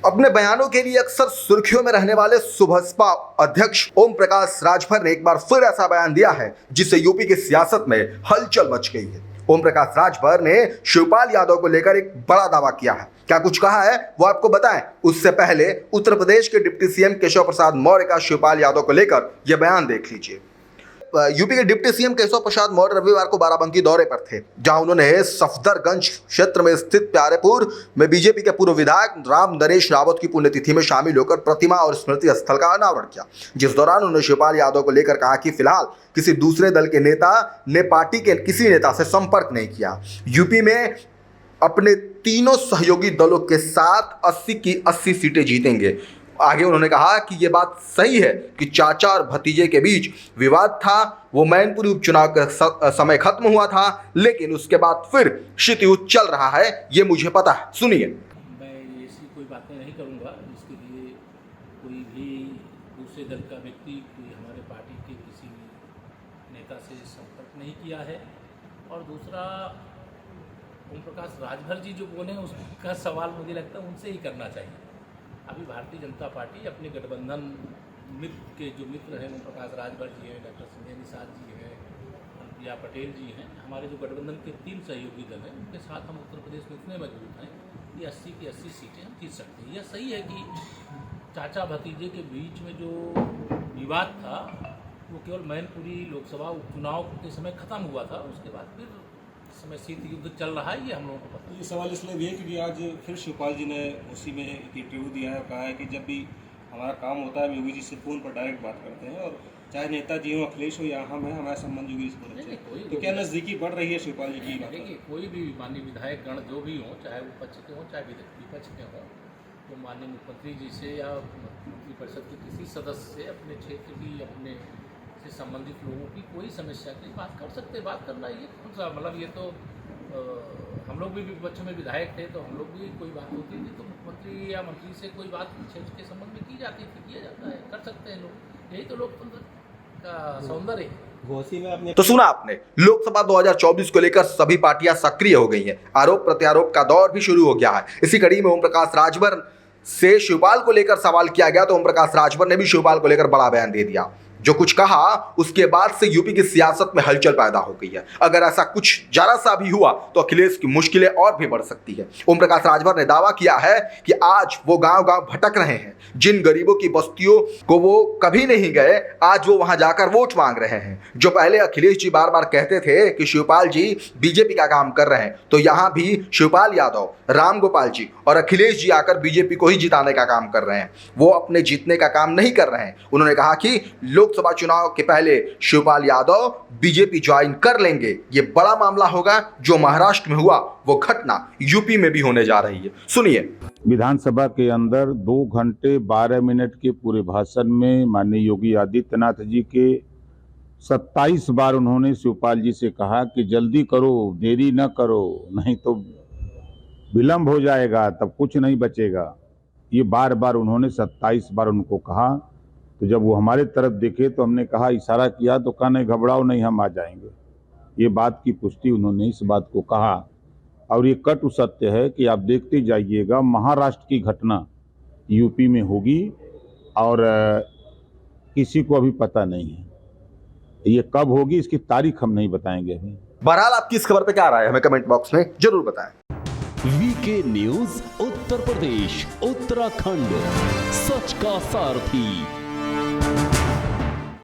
अपने बयानों के लिए अक्सर सुर्खियों में रहने वाले सुबसपा अध्यक्ष ओम प्रकाश राजभर ने एक बार फिर ऐसा बयान दिया है जिससे यूपी की सियासत में हलचल मच गई है। ओम प्रकाश राजभर ने शिवपाल यादव को लेकर एक बड़ा दावा किया है। क्या कुछ कहा है वो आपको बताएं, उससे पहले उत्तर प्रदेश के डिप्टी सीएम केशव प्रसाद मौर्य का शिवपाल यादव को लेकर यह बयान देख लीजिए। यूपी के डिप्टी सीएम केशव प्रसाद मौर्य रविवार को बाराबंकी दौरे पर थे, जहां उन्होंने सफदरगंज क्षेत्र में स्थित प्यारेपुर में बीजेपी के पूर्व विधायक राम नरेश रावत की पुण्यतिथि में शामिल होकर प्रतिमा और स्मृति स्थल का अनावरण किया, जिस दौरान उन्होंने शिवपाल यादव को लेकर कहा कि फिलहाल किसी दूसरे दल के नेता ने पार्टी के किसी नेता से संपर्क नहीं किया। यूपी में अपने तीनों सहयोगी दलों के साथ 80 की 80 सीटें जीतेंगे। आगे उन्होंने कहा कि यह बात सही है कि चाचा और भतीजे के बीच विवाद था, वो मैनपुरी उपचुनाव का समय खत्म हुआ था, लेकिन उसके बाद फिर क्षितिज चल रहा है, ये मुझे पता है। सुनिए। मैं ऐसी कोई बातें नहीं करूंगा जिसके लिए कोई भी दूसरे दल का व्यक्ति कोई हमारे पार्टी के किसी नेता से संपर्क नहीं किया है। और दूसरा, ओम प्रकाश राजभर जी जो बोले उसका सवाल मुझे लगता है उनसे ही करना चाहिए। अभी भारतीय जनता पार्टी अपने गठबंधन मित्र के जो मित्र हैं, ओम प्रकाश राजभर जी हैं, डॉक्टर संजय निषाद जी हैं, अनुप्रिया पटेल जी हैं, हमारे जो गठबंधन के 3 सहयोगी दल हैं, उनके साथ हम उत्तर प्रदेश में इतने मजबूत हैं कि 80 की 80 सीटें हम जीत सकते हैं। यह सही है कि चाचा भतीजे के बीच में जो विवाद था वो केवल मैनपुरी लोकसभा उपचुनाव के समय खत्म हुआ था, उसके बाद फिर समय शीत युद्ध चल रहा है, ये हम लोगों को पता है। ये सवाल इसलिए भी है क्योंकि आज फिर शिवपाल जी ने उसी में एक इंटरव्यू दिया है, कहा है कि जब भी हमारा काम होता है हम योगी जी से फ़ोन पर डायरेक्ट बात करते हैं, और चाहे नेताजी हो, अखिलेश हो या हम हैं, हमारा संबंध योगी जी से बहुत अच्छा है। तो क्या नज़दीकी बढ़ रही है शिवपाल जी की बात? देखिए, कोई भी माननीय विधायक गण जो भी हों, चाहे वो पक्ष के हों चाहे विपक्ष के हों, तो माननीय मुख्यमंत्री जी से या मंत्री परिषद के किसी सदस्य से अपने क्षेत्र की अपने से संबंधित लोगों की कोई समस्या की बात कर सकते। बात करना ये कौन सा मतलब, ये तो हम लोग भी विपक्ष में विधायक थे तो हम लोग भी कोई बात होती थी तो मुख्यमंत्री या मंत्री से कोई बात क्षेत्र के संबंध में की जाती थी, किया जाता है, कर सकते हैं लोग। यही तो लोकतंत्र का सौंदर्य है। तो सुना आपने, लोकसभा 2024 को लेकर सभी पार्टियां सक्रिय हो गई हैं। आरोप प्रत्यारोप का दौर भी शुरू हो गया है। इसी कड़ी में ओम प्रकाश राजभर से शिवपाल को लेकर सवाल किया गया तो ओम प्रकाश राजभर ने भी शिवपाल को लेकर बड़ा बयान दे दिया। जो कुछ कहा उसके बाद से यूपी की सियासत में हलचल पैदा हो गई है। अगर ऐसा कुछ जरा सा भी हुआ तो अखिलेश की मुश्किलें और भी बढ़ सकती है। ओम प्रकाश राजभर ने दावा किया है कि आज वो गांव-गांव भटक रहे हैं, जिन गरीबों की बस्तियों को वो कभी नहीं गए, आज वो वहां जाकर वोट मांग रहे हैं। जो पहले अखिलेश जी बार बार कहते थे कि शिवपाल जी बीजेपी का काम कर रहे हैं, तो यहां भी शिवपाल यादव, राम गोपाल जी और अखिलेश जी आकर बीजेपी को ही जिताने का काम कर रहे हैं। वो अपने जीतने का काम नहीं कर रहे हैं। उन्होंने कहा कि लोकसभा चुनाव के पहले शिवपाल यादव बीजेपी ज्वाइन कर लेंगे। ये बड़ा मामला होगा। जो महाराष्ट्र में हुआ वो घटना यूपी में भी होने जा रही है। सुनिए। विधानसभा के अंदर 2 घंटे 12 मिनट के पूरे भाषण में माननीय योगी आदित्यनाथ जी के 27 बार उन्होंने शिवपाल जी से कहा कि जल्दी करो, देरी न करो, नहीं तो विलंब हो जाएगा, तब कुछ नहीं बचेगा। ये बार बार उन्होंने 27 बार उनको कहा। तो जब वो हमारे तरफ देखे तो हमने कहा, इशारा किया तो कहा नहीं घबराओ नहीं, हम आ जाएंगे। ये बात की पुष्टि उन्होंने इस बात को कहा। और ये कटु सत्य है कि आप देखते जाइएगा, महाराष्ट्र की घटना यूपी में होगी और किसी को अभी पता नहीं है ये कब होगी, इसकी तारीख हम नहीं बताएंगे अभी। बहरहाल आपकी इस खबर पे क्या राय है हमें कमेंट बॉक्स में जरूर बताएं। वीके न्यूज उत्तर प्रदेश उत्तराखंड, सच का सारथी।